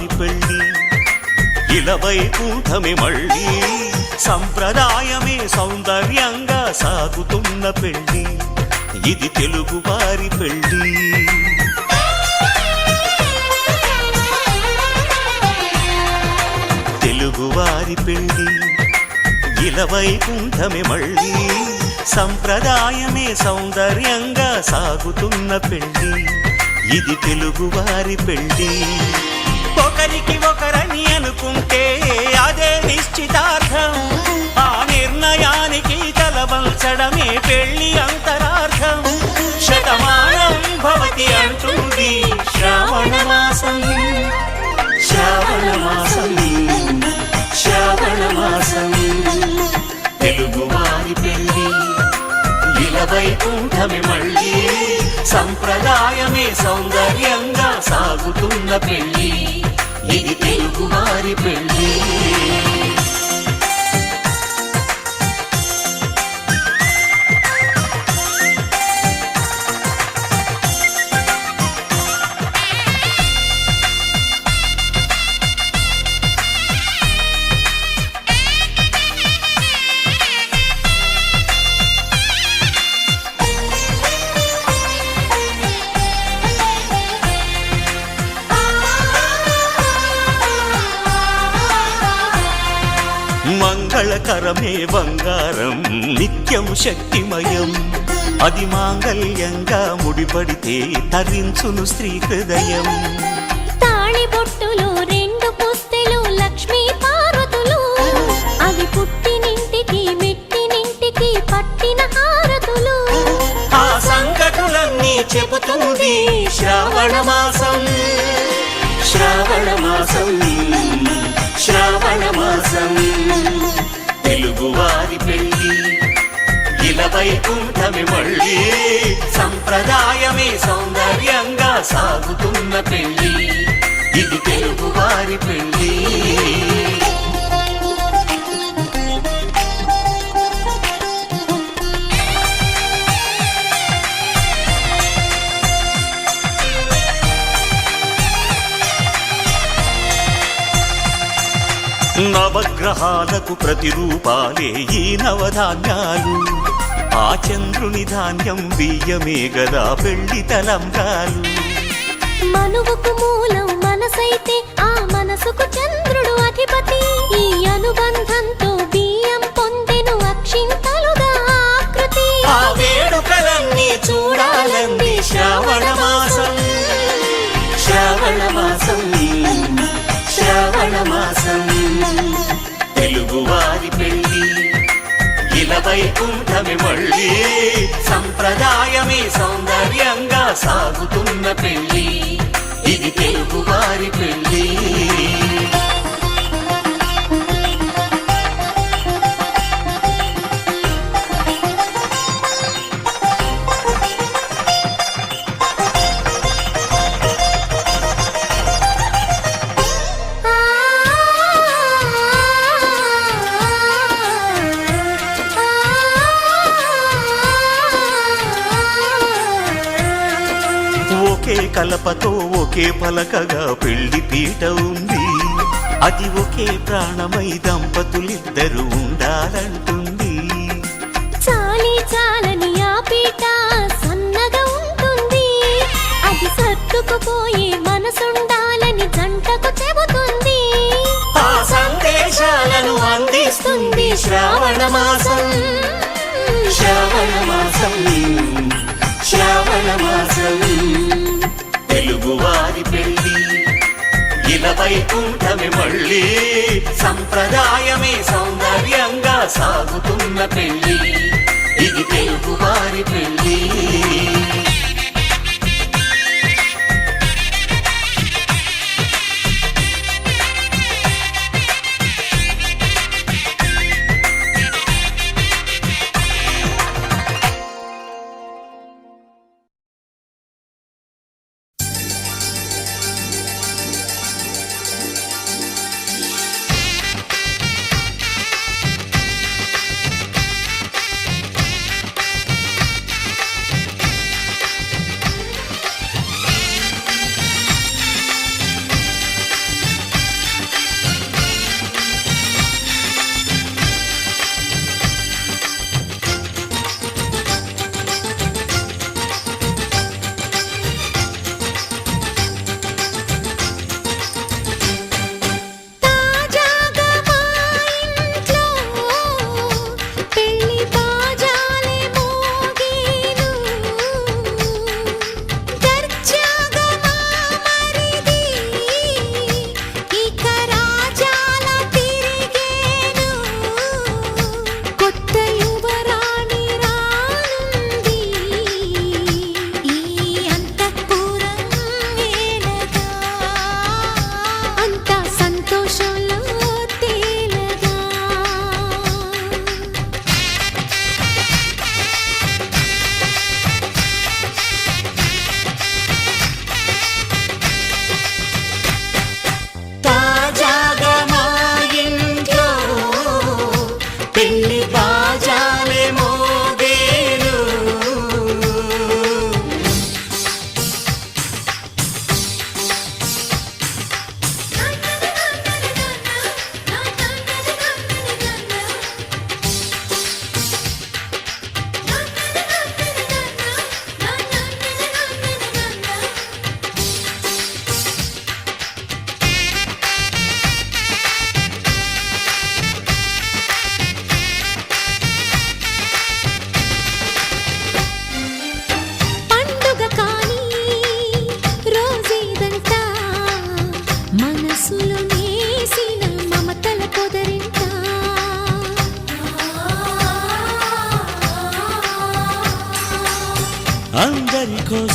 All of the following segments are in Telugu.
తెలుగువారి పెళ్ళి ఇలవైకుంఠమే మళ్ళీ సంప్రదాయమే సౌందర్యంగా సాగుతున్న పెళ్ళి ఇది తెలుగువారి పెళ్ళి తెలుగువారి పెళ్ళి ఇలవైకుంఠమే మళ్ళీ సంప్రదాయమే సౌందర్యంగా సాగుతున్న పెళ్ళి ఇది తెలుగువారి పెళ్ళి ఒకరికి ఒకరని అనుకుంటే అదే నిశ్చితార్థం ఆ నిర్ణయానికి తలవంచడమే పెళ్ళి అంతరార్థం శతమానం భవతి అంటుంది శ్రావణ మాసం శ్రావణ మాసం శ్రావణ మాసం తెలుగువారి పెళ్ళి ఇలవైకుంఠమే మళ్ళీ సంప్రదాయమే సౌందర్యంగా సాగుతున్న పెళ్ళి ఇది తెలుగువారి పెళ్ళి మంగళకరమే బంగారం నిత్యం శక్తిమయం అది మాంగళ్యంగా ముడిపడితే తరించును స్త్రీ హృదయం తాళిబొట్టులో రెండు పుస్తెలు లక్ష్మీ పార్వతులు అవి పుట్టినింటికి మెట్టినింటికి పట్టిన హారతులు ఆ సంగతులన్నీ చెబుతుంది శ్రావణ మాసం శ్రావణ మాసం శ్రావణ మాసం తెలుగువారి పెళ్ళి ఇలవైకుంఠమే మళ్ళీ సంప్రదాయమే సౌందర్యంగా సాగుతున్న పెళ్ళి ఇది తెలుగువారి పెళ్ళి నవగ్రహాలకు ప్రతిరూపాలే ఈ నవధాన్యాలు ఆ చంద్రుని ధాన్యం బియ్యమే గదా పెళ్లి తలంబ్రాలు మనువుకు మూలం మనసైతే ఆ మనసుకు చంద్రుడు అధిపతి ఈ అనుబంధంతో బియ్యం పొందెను అక్షింతలుగా ఆకృతి ఆ వేడుకలన్నీ చూడాలంది శ్రావణ మాసం శ్రావణ మాసం శ్రావణ మాసం తెలుగువారి పెళ్ళి ఇలవైకుంఠమే మళ్ళీ సంప్రదాయమే సౌందర్యంగా సాగుతున్న పెళ్ళి ఇది తెలుగువారి పెళ్ళి ఒకే కలపతో ఒకే పలకగా పెళ్లి పీట ఉంది అది ఒకే ప్రాణమై దంపతులిద్దరూ ఉండాలంటుంది చాలి చాలని ఆ పీట సన్నగా ఉంటుంది అది సర్దుకుపోయే మనసుండాలని జంటకు చెబుతుంది ఆ సందేశాలను అందిస్తుంది శ్రావణ మాసం శ్రావణ మాసం శ్రావణ మాసం తెలుగువారి పెళ్ళి ఇలవైకుంఠమే మళ్ళీ సంప్రదాయమే సౌందర్యంగా సాగుతున్న పెళ్ళి ఇది తెలుగువారి పెళ్ళి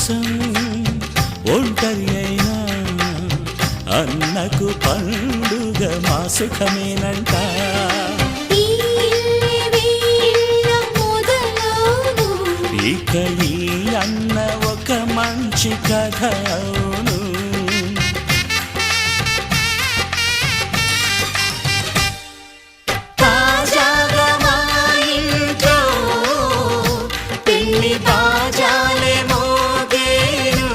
కోసం ఒంటరి అయినా అన్నకు పండుగ మా సుఖమేనంట. ఈ వీళ్ళ మొదలవును. ఇక ఈ అన్న ఒక మంచి కథ అవును. తాజాగా మా ఇంట్లో పెళ్లి బాజాలే మోగేను.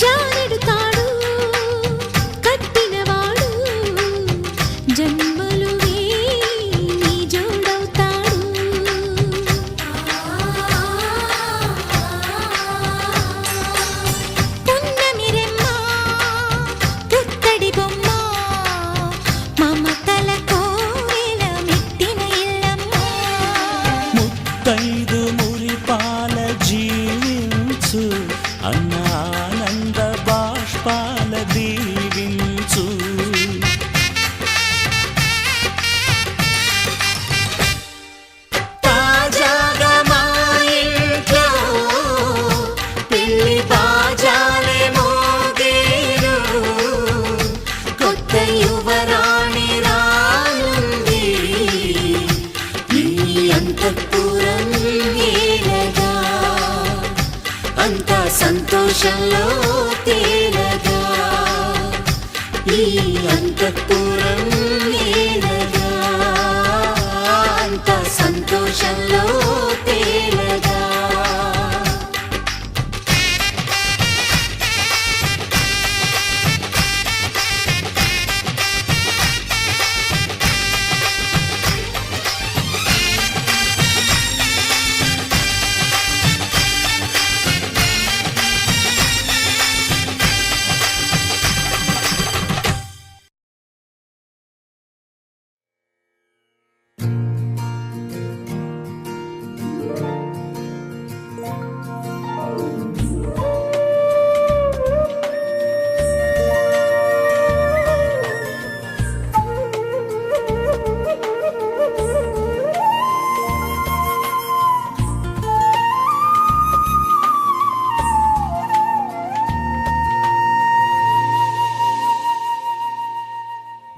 జానెడు తాడు కట్టినవాడు జన్మలు నీ జోడవుతాడు. పున్నమి రెమ్మ పుత్తడి బొమ్మ మమతల కోవెల మెట్టిన ఇల్లమ్మ. ముత్తైదు మురిపాల జీవించు అన్న ఆనంద బాష్పాల దీవించు. తాజాగా మా ఇంట్లో పెళ్లి బాజాలే మోగేను. కొత్త యువరాణి రానుంది ఈ అంతఃపురం ఏలగా. అంతా సంతోషంలో తేలగా ఈ అంతఃపురం ఏలగా. అంతా సంతోషంలో తేలగా.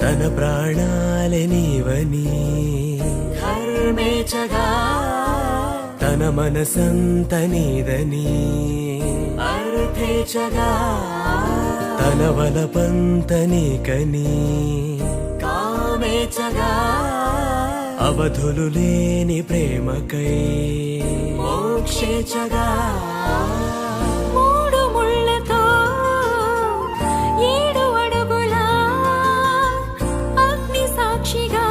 తన ప్రాణాలే నీవని హర్మేచగా తన మనసంత నీదని అర్థేచగా తన వలపంత నీకని కామేచగా అవధులు లేని ప్రేమకై మోక్షేచగా మూడు ముళ్ళతో 7 అడుగుల అగ్ని సాక్షిగా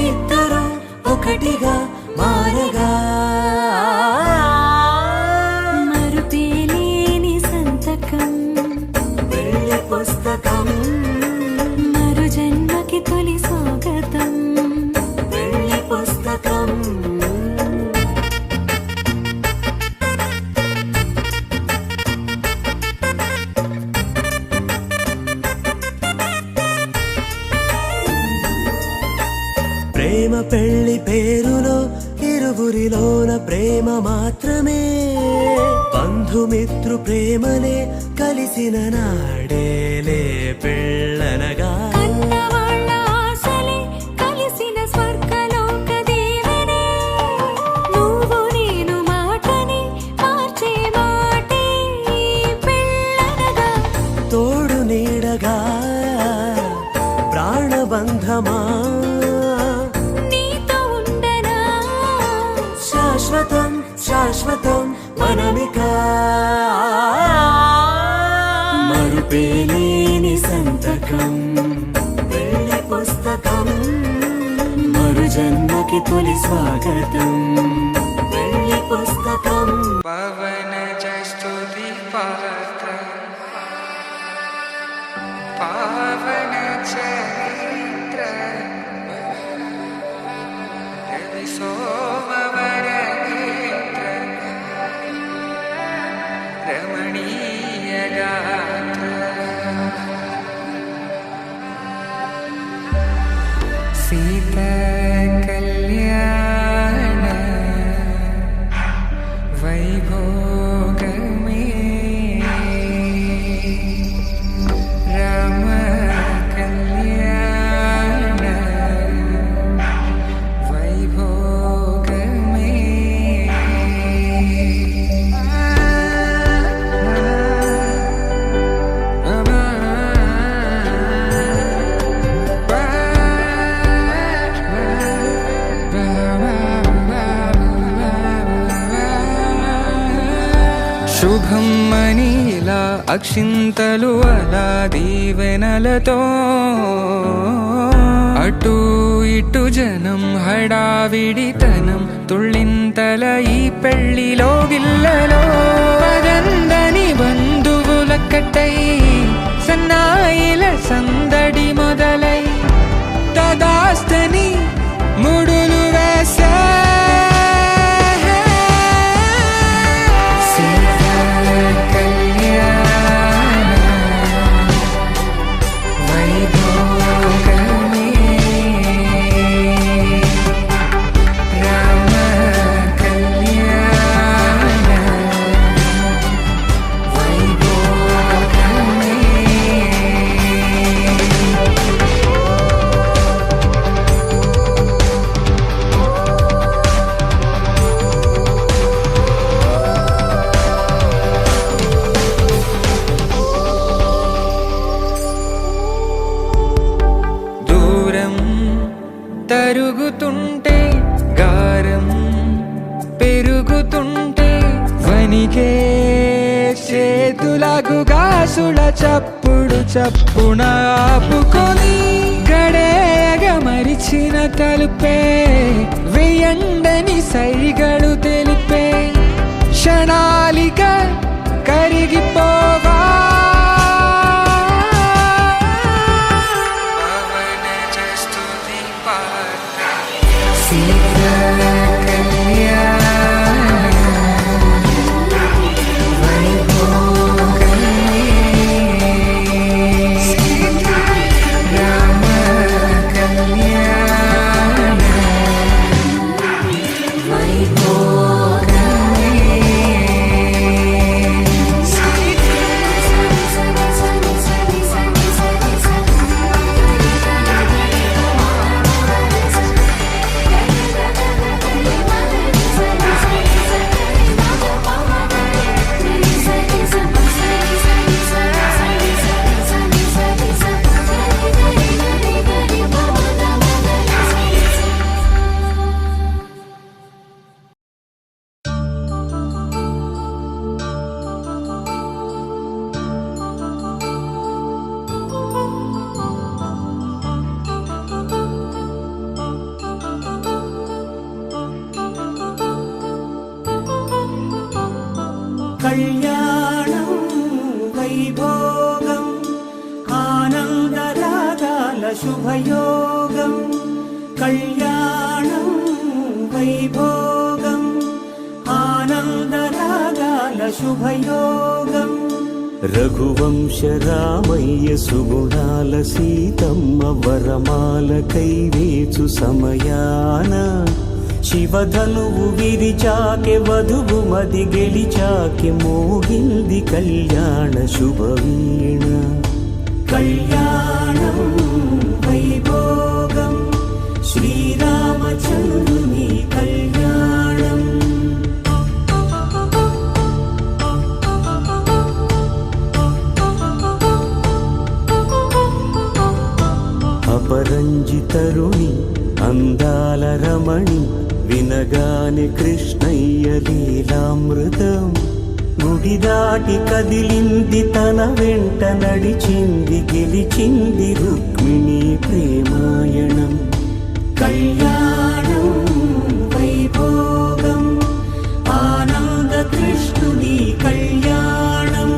ఇద్దరు ఒకటిగా మారగా. మరుపేలేని సంతకం పెళ్లి పుస్తకం మరు జన్మకి తొలి స్వాగతం. పెళ్లి పుస్తకం ప్రేమ పెళ్లి పేరులో ఇరువురిలోన ప్రేమ మాత్రమే. బంధుమిత్రు ప్రేమలే కలిసిన నాడేలే పెళ్ళనగా. కన్నవాళ్ళ ఆశలే కలిసిన స్వర్గలోక దీవెనే. నువ్వు నేను మాటని మార్చే మాటే పెళ్ళనగా. తోడు నీడగా ప్రాణబంధమా నీతో ఉండనా శాశ్వతం శాశ్వతం మనమిక. మరుపేలేని సంతకం పెళ్లి పుస్తకం మరు జన్మకి తొలి స్వాగతం. పెళ్లి పుస్తకం పవన జస్తుతి పాత్ర శుభమని ఇలా అక్షింతలు అలా దీవెనలతో అటు ఇటు జనం హడావిడితనం తుళ్ళింతల ఈ పెళ్లిలో గిల్లలో పదందని బంధువులక్కటై సన్నాయిల సందడి మొదలై తదాస్తని ముడులు వేసే తరుగుతుంటే గారం పెరుగుతుంటే వనికే చేతులకు గాసుల చప్పుడు చప్పున ఆపుకొని గడేగ మరిచిన తలుపే వెయ్యండని సైగడు తెలిపే క్షణాలిక కరిగిపోవా కళ్యాణం వైభోగం ఆనందరాగాల శుభయోగం కళ్యాణం వైభోగం ఆనందరాగాల శుభయోగం రఘువంశ రామయ్య సుగుణాల సీతమ్మ వరమాల కైవేచు సమయాన శివధనువు విరిచాకె వధువు మది గెలిచాకె మోగింది కళ్యాణ శుభవీణ కళ్యాణం వైభోగం శ్రీరామచంద్రుని కళ్యాణం అపరంజి తరుణి అందాల రమణి వినగానే కృష్ణయ్య లీలామృతం గుడి దాటి కదిలింది తన వెంట నడిచింది గెలిచింది రుక్మిణి ప్రేమాయణం కళ్యాణం వైభోగం ఆనంద కృష్ణుని కళ్యాణం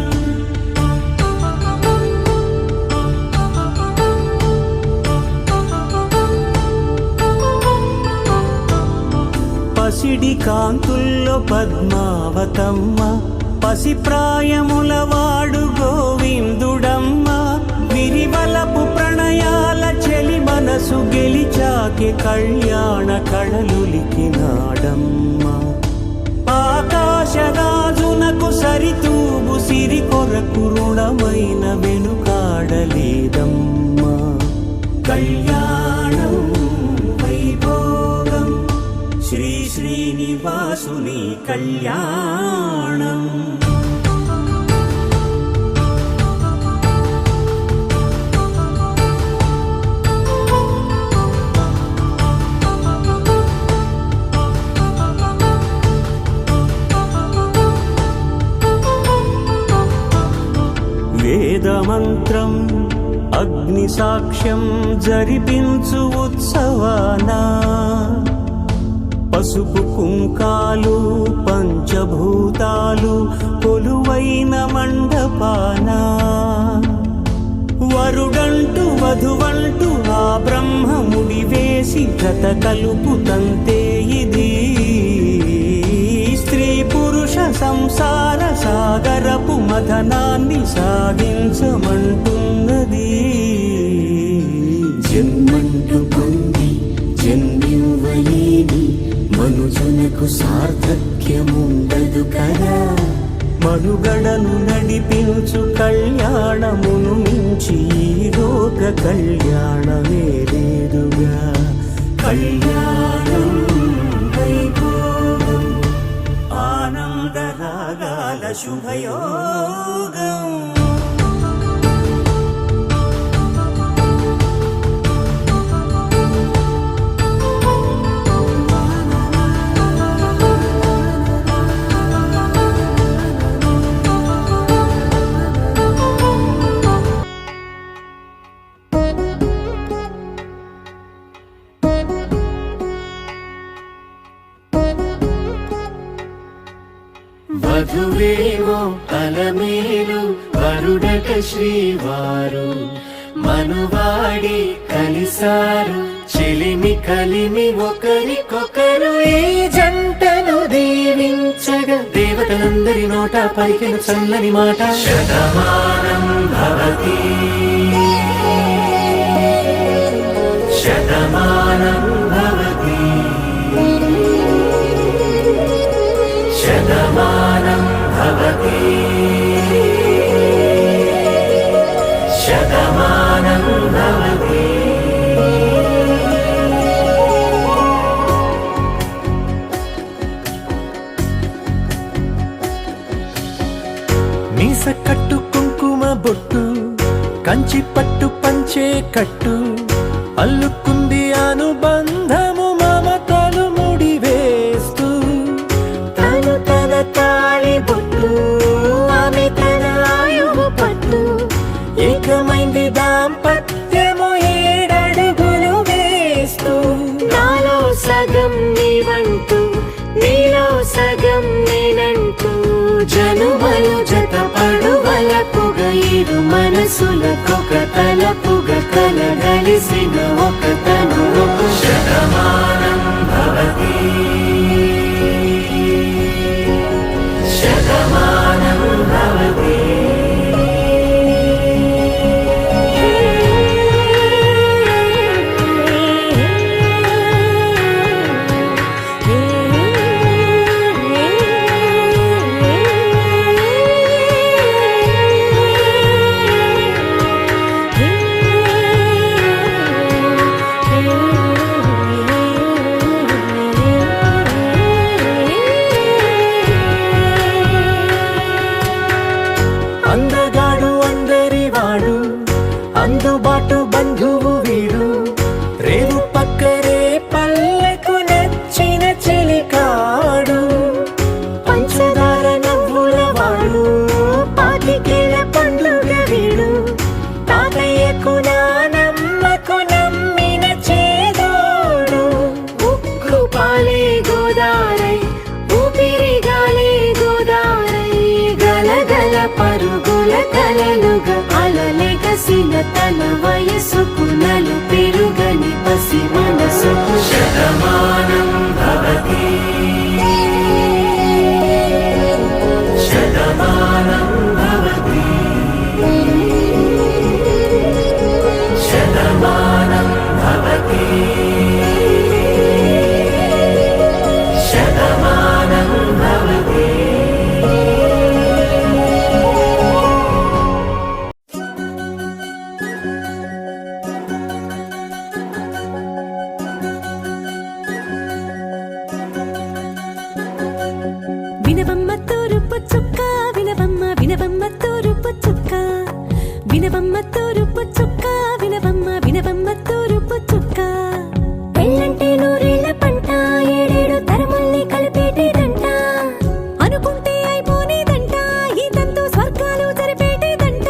పసిడి కాంతుల్లో పద్మావతమ్మ పసిప్రాయముల వాడు గోవిందుడమ్మ విరివలపు ప్రణయాల చెలి మనసు గెలిచాకే కళ్యాణ కళలులికినాడమ్మ ఆకాశరాజునకు సరితూగు సిరి కొరకు రుణమైన వెనుకాడలేదమ్మా కళ్యాణం వైభోగం శ్రీ శ్రీనివాసుని కళ్యాణం మంత్రం అగ్ని సాక్ష్యం జరిపించు ఉత్సవానా పసుపు కుంకాలు పంచభూతాలు కొలువైన మండపానా వరుడంటూ వధువంటూ ఆ బ్రహ్మముడి వేసి జత కలుపుతంతే ఇది స్త్రీ పురుష సంసార సాగరపు మథనాన్ని సాగించమంటున్నది జన్మంటూ పొంది జన్మివ్వలేని మనుజునకు సార్థక్యముండదు కదా మనుగడను నడిపించు కళ్యాణమును మించి ఈ లోక కళ్యాణమే లేదుగా కళ్యాణం వైభోగం ఆనందరాగాల శుభయోగం వధువేవో అలమేలు వరుడట శ్రీవారు మనువాడి కలిసారు చెలిమి కలిమి ఒకరికొకరు ఈ జంటను దీవించగా దేవతలందరి నోట పలికిన చల్లని మాట శతమానం భవతి శతమానం భవతి శతమానం భవతి శతమానం భవతి మీస కట్టు కుంకుమ బొట్టు కంచి పట్టు పంచే కట్టు అల్లుకుంది అనుబంధము మమతలు ముడి వేస్తూ తను తన తాళి బొట్టు ఆమె తన ఆయువు పట్టు ఏకమైంది దాంపత్యము ఏడడుగులు వేస్తూ నాలో సగం నీవంటూ నీలో సగం నేనంటూ జనుమలు జతపడువలపుగ ఇరు మనసులకొక తలపుగ కలగలిసిన ఒక తను శతమానం భవతి శతమానం భవతి అందగాడు అందరి వాడు అందుబాటు బంధువు వీడు రేవు పక్కరే పల్లెకు నచ్చిన చెలికాడు పంచదార నవ్వుల వాడు పాతికేల పండుగ వీడు తాతయ్యకు నానమ్మకు నమ్మిన చేదోడు ఉక్కు పాలే గోదారై ఊపిరి గాలే గోదారై గలగల పరుగుల కలలుగా అలలెగసిన తన వయసుకు నలు పెరుగని పసి మనసుకు శతమానం భవతి శతమానం భవతి శతమానం భవతి శతమానం భవతి వినవమ్మ తూరుపు చుక్క వినవమ్మ వినవమ్మ తూరుపు చుక్క వినవమ్మ తూరుపు చుక్క వినవమ్మ వినవమ్మ తూరుపు చుక్క పెళ్ళంటే నూరేళ్ల పంట ఏడేడు తరముల్ని కలిపేటేదంట అనుకుంటే అయిపోనేదంట ఈ తంతు స్వర్గాలు జరిపేటేదంట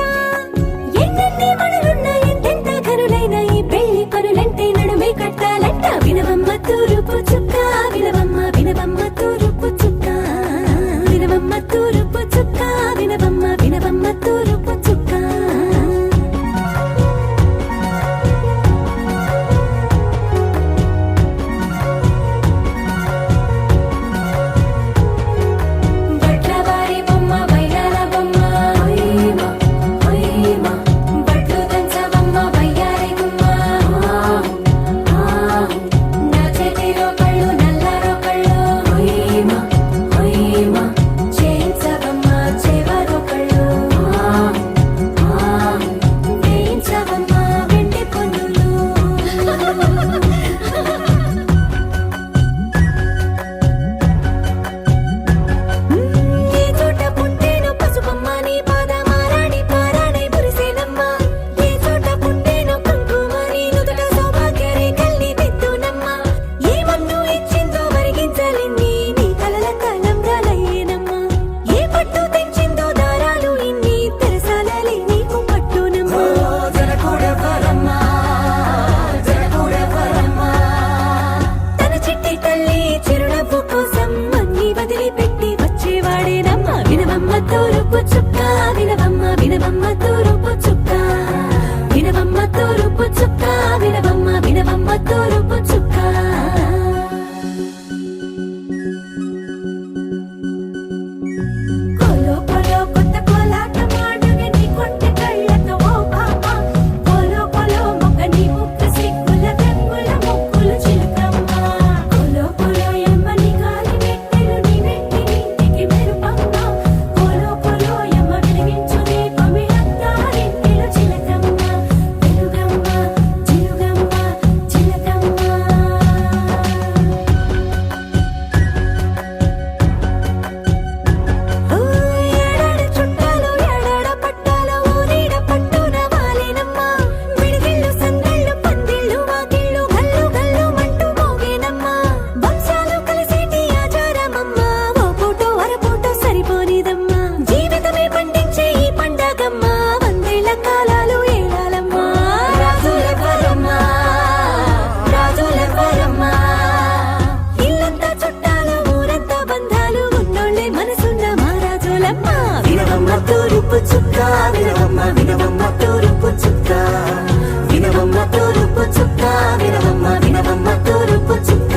నువ్వే మనసున్న మహారాజులమ్మ వినవమ్మ తూరుపు చుక్క వినవమ్మ వినవమ్మ తూరుపు చుక్క వినవమ్మ తూరుపు చుక్క వినవమ్మ వినవమ్మ తూరుపు చుక్క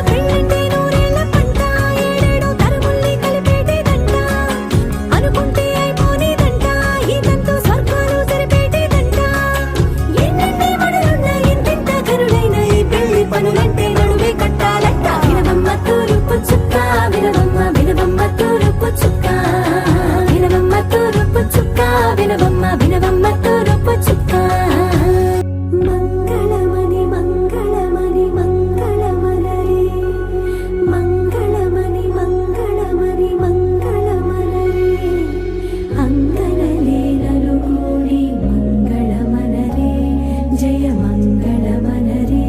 పెళ్ళంటే నూరేళ్ల పంట ఏడేడు తరముల్ని కలిపేటేదంట అనుకుంటే అయిపోనేదంట ఈ తంతు స్వర్గాలు సరిపేటేదంట ఎన్నెన్ని మడులున్న ఎంతెంత కరుడైన ఈ పెళ్లి పనులంటే నడువే కట్టాలంట వినవమ్మ తూరుపు చుక్క వినవమ్మ వినవమ్మ తూరుపు చుక్క వినవమ్మ తూరుపు చుక్క వినవమ్మ వినవమ్మ తూరుపు చుక్క మంగళమణి మంగళమణి మంగళమలరే మంగళమణి మంగళమణి మంగళమలరే అంగనలే నలుగూడి మంగళమనరే జయ మంగళమనరే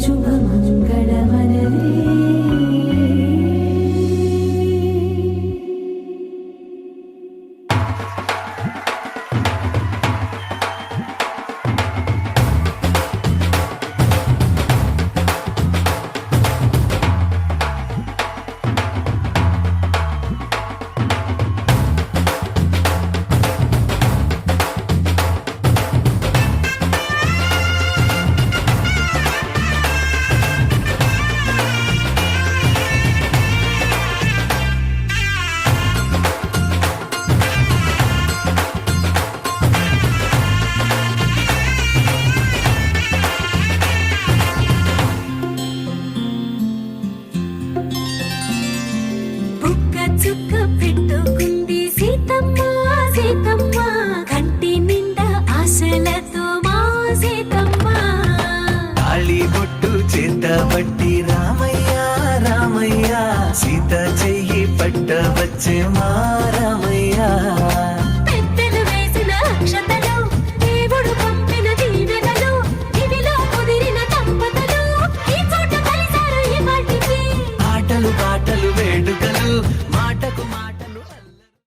శుభ మంగళమనరే బుక్క చుక్క పెట్టుకుంది సీతమ్మ సీతమ్మ కంటి నిండా ఆశలతో మా సీతమ్మ తాళి బొట్టు చేతబట్టి రామయ్య రామయ్య సీత చెయ్యి పట్ట వచ్చే మా రామయ్య పెద్దలు వేసిన అక్షతలు దేవుడు పంపిన దీవెనలు ఇవిలో కుదిరిన దంపతులు ఈ చోట కలిసారు ఈ వాటికి ఆటలు పాటలు వేడుకలు మాటకు మా